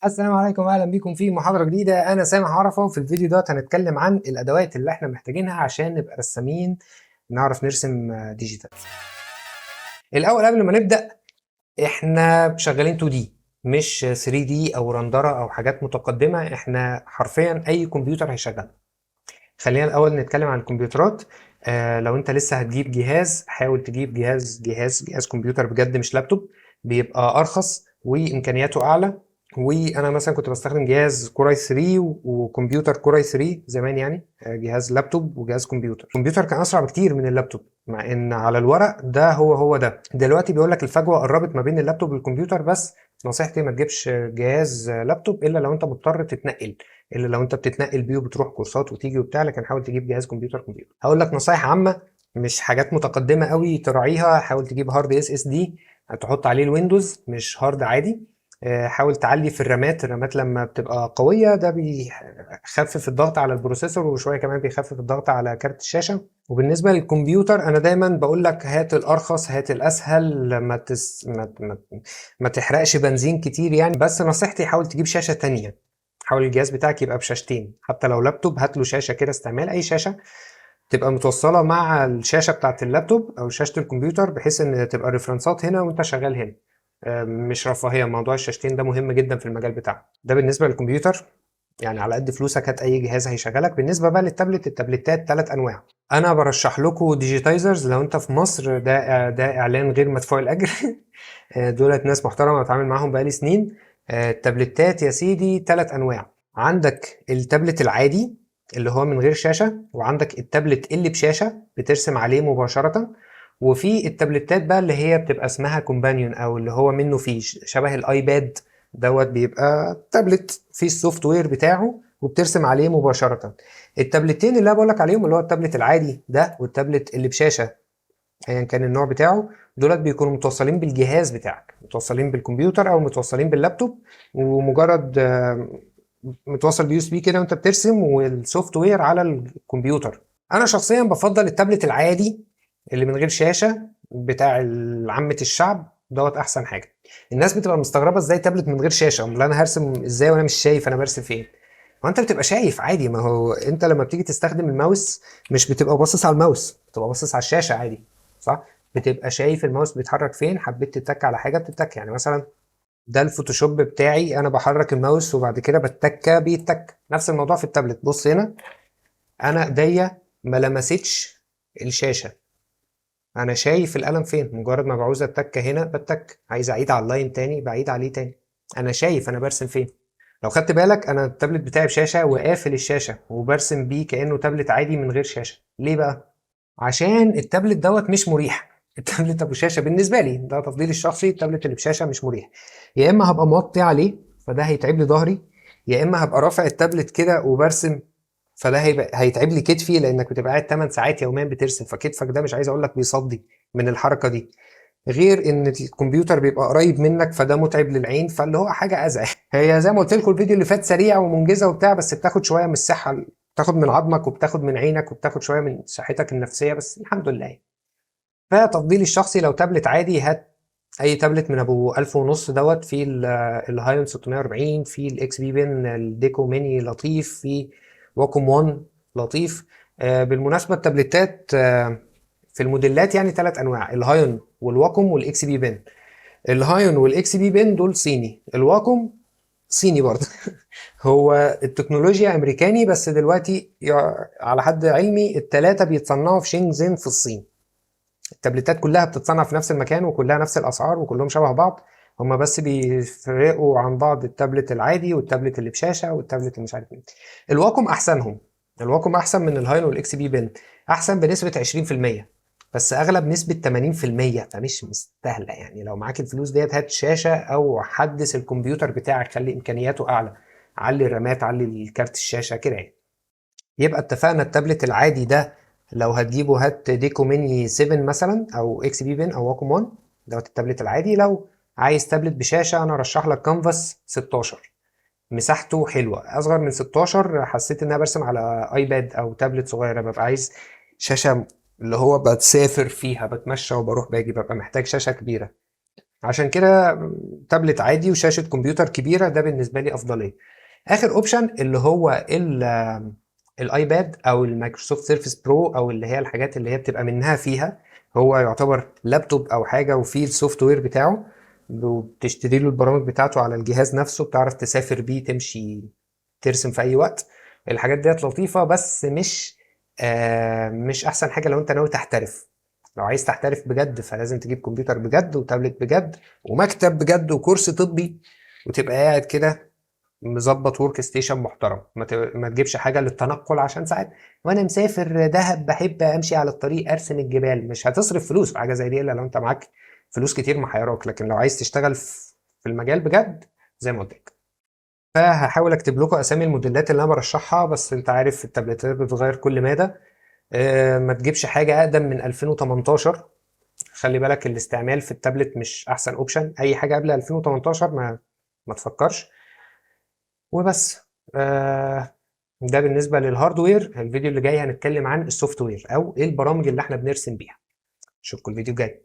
السلام عليكم واهلا بيكم في محاضره جديده. انا سامح عرفه، وفي الفيديو ده هنتكلم عن الادوات اللي احنا محتاجينها عشان نبقى رسامين نعرف نرسم ديجيتال. الاول قبل ما نبدا، احنا شغالين 2 دي مش 3 دي او رندره او حاجات متقدمه. احنا حرفيا اي كمبيوتر هيشغل. خلينا الاول نتكلم عن الكمبيوترات. لو انت لسه هتجيب جهاز، حاول تجيب جهاز كمبيوتر بجد، مش لابتوب. بيبقى ارخص وامكانياته اعلى. وانا مثلا كنت بستخدم جهاز كوراي 3 وكمبيوتر كوراي 3 زمان، يعني جهاز لابتوب وجهاز كمبيوتر. الكمبيوتر كان اسرع بكتير من اللابتوب، مع ان على الورق ده هو ده. دلوقتي بيقول لك الفجوه قربت ما بين اللابتوب والكمبيوتر، بس نصيحتي ما تجيبش جهاز لابتوب الا لو انت مضطر تتنقل، الا لو انت بتتنقل بيه وبتروح كورسات وتيجي وبتاع. لكن حاول تجيب جهاز كمبيوتر. هقول لك نصايح عامه، مش حاجات متقدمه قوي تراعيها. حاول تجيب هارد اس اس دي تحط عليه الويندوز، مش هارد عادي. حاول تعلي في الرامات لما بتبقى قويه، ده بيخفف الضغط على البروسيسور، وشويه كمان بيخفف الضغط على كارت الشاشه. وبالنسبه للكمبيوتر انا دايما بقول لك هات الارخص، هات الاسهل، ما تحرقش بنزين كتير يعني. بس نصيحتي حاول تجيب شاشه تانية. حاول الجهاز بتاعك يبقى بشاشتين، حتى لو لابتوب هات له شاشه كده استعمال، اي شاشه تبقى متوصله مع الشاشه بتاعه اللابتوب او شاشه الكمبيوتر، بحيث ان تبقى ريفرنسات هنا وانت شغال هنا. مش رفاهيه، موضوع الشاشتين ده مهم جدا في المجال بتاعك. ده بالنسبه للكمبيوتر، يعني على قد فلوسك هات اي جهاز هيشغلك. بالنسبه بقى للتابلت، التابلتات 3 انواع. انا برشح لكم ديجيتايزرز لو انت في مصر، ده اعلان غير مدفوع الاجر. دولت ناس محترمه بتعامل معاهم بقالي سنين. التابلتات يا سيدي 3 انواع. عندك التابلت العادي اللي هو من غير شاشه، وعندك التابلت اللي بشاشه بترسم عليه مباشره، وفي التابلتات بقى اللي هي بتبقى اسمها كومبانيون، او اللي هو منه فيه شبه الايباد. بيبقى تابلت فيه السوفت وير بتاعه وبترسم عليه مباشره. التابلتين اللي انا بقول لك عليهم، اللي هو التابلت العادي ده والتابلت اللي بشاشه ايا كان النوع بتاعه، دولت بيكونوا متوصلين بالجهاز بتاعك، متوصلين بالكمبيوتر او متوصلين باللابتوب، ومجرد متوصل بي اس بي كده وانت بترسم، والسوفت وير على الكمبيوتر. انا شخصيا بفضل التابلت العادي اللي من غير شاشه، بتاع عامه الشعب دوت احسن حاجه. الناس بتبقى مستغربه ازاي تابلت من غير شاشه، امال انا هرسم ازاي وانا مش شايف انا برسم فين؟ ما انت بتبقى شايف عادي. ما هو انت لما بتيجي تستخدم الماوس مش بتبقى باصص على الماوس، بتبقى باصص على الشاشه عادي، صح؟ بتبقى شايف الماوس بيتحرك فين، حبيت تتك على حاجه بتتك. يعني مثلا ده الفوتوشوب بتاعي، انا بحرك الماوس وبعد كده بتك بيتك. نفس الموضوع في التابلت. بص هنا، انا ايديا ما لمستش الشاشه، انا شايف القلم فين. مجرد ما بعوز اتك هنا بتك، عايز اعيد على اللاين تاني بعيد عليه تاني. انا شايف انا برسم فين. لو خدت بالك انا التابلت بتاعي بشاشه وقافل الشاشه وبرسم بيه كانه تابلت عادي من غير شاشه. ليه بقى؟ عشان التابلت دوت مش مريح. التابلت ابو شاشه بالنسبه لي، ده تفضيلي الشخصي، التابلت اللي بشاشه مش مريح. يا اما هبقى موطي عليه فده هيتعب لي ظهري، يا اما هبقى رافع التابلت كده وبرسم فده هيتعب لي كتفي، لانك بتبقى قاعد 8 ساعات يوميا بترسم، فكتفك ده مش عايز اقول لك بيصدي من الحركه دي. غير ان الكمبيوتر بيبقى قريب منك فده متعب للعين، فاللي هو حاجه ازعج. هي زي ما قلت لكم الفيديو اللي فات سريع ومنجزه وبتاع، بس بتاخد شويه من الصحه، بتاخد من عظمك وبتاخد من عينك وبتاخد شويه من صحتك النفسيه، بس الحمد لله. فتفضيلي الشخصي لو تابلت عادي، هات اي تابلت من ابو 1000 ونص دوت. في الهايون 640، في الاكس بي بن الديكو ميني لطيف، في واكوم 1 لطيف. بالمناسبه التابلتات في الموديلات يعني 3 انواع: الهايون والواكوم والاكس بي بن. الهايون والاكس بي بن دول صيني، الواكوم صيني برضه. هو التكنولوجيا امريكاني، بس دلوقتي على حد علمي الثلاثه بيتصنعوا في شينجزين في الصين. التابلتات كلها بتتصنع في نفس المكان وكلها نفس الاسعار وكلهم شبه بعض. هما بس بيفرقوا عن بعض التابلت العادي والتابلت اللي بشاشه والتابلت اللي مش عارف ايه. الواكوم احسنهم. الواكوم احسن من الهاين والاكس بي بن، احسن بنسبه 20%، بس اغلب نسبه 80%، فمش مستاهله يعني. لو معاك الفلوس ديت هات شاشه او حدث الكمبيوتر بتاعك، خلي امكانياته اعلى، علي الرامات، علي الكارت الشاشه كده يعني. يبقى اتفقنا التابلت العادي ده لو هتجيبه هات ديكو ميني 7 مثلا، او اكس بي بن او واكوم 1. دوت التابلت العادي. لو عايز تابلت بشاشه انا ارشح لك كانفاس 16، مساحته حلوه. اصغر من 16 حسيت ان انا برسم على ايباد او تابلت صغيره، ببقى عايز شاشه اللي هو بتسافر فيها، بتمشى وبروح باجي، ببقى محتاج شاشه كبيره. عشان كده تابلت عادي وشاشه كمبيوتر كبيره ده بالنسبه لي افضليه. اخر اوبشن اللي هو الايباد او المايكروسوفت سيرفيس برو، او اللي هي الحاجات اللي هي بتبقى منها فيها، هو يعتبر لابتوب او حاجه وفيه السوفت وير بتاعه، وبتشتري له البرامج بتاعته على الجهاز نفسه، بتعرف تسافر بيه، تمشي، ترسم في اي وقت. الحاجات ديت لطيفه بس مش احسن حاجه لو انت ناوي تحترف. لو عايز تحترف بجد فلازم تجيب كمبيوتر بجد وتابلت بجد ومكتب بجد وكرسي طبي، وتبقى قاعد كده مظبط ورك ستيشن محترم. ما تجيبش حاجه للتنقل، عشان ساعات وانا مسافر دهب بحب امشي على الطريق ارسم الجبال. مش هتصرف فلوس في حاجه زي دي الا لو انت معاك فلوس كتير محيراك. لكن لو عايز تشتغل في المجال بجد زي ما قلت لك، فهحاول اكتب لكم اسامي الموديلات اللي انا برشحها. بس انت عارف التابلتات بتتغير كل مدى. ما تجيبش حاجه اقدم من 2018. خلي بالك الاستعمال في التابلت مش احسن اوبشن. اي حاجه قبل 2018 ما تفكرش. وبس. ده بالنسبه للهاردوير. الفيديو اللي جاي هنتكلم عن السوفت وير او ايه البرامج اللي احنا بنرسم بيها. اشوفكم الفيديو الجاي.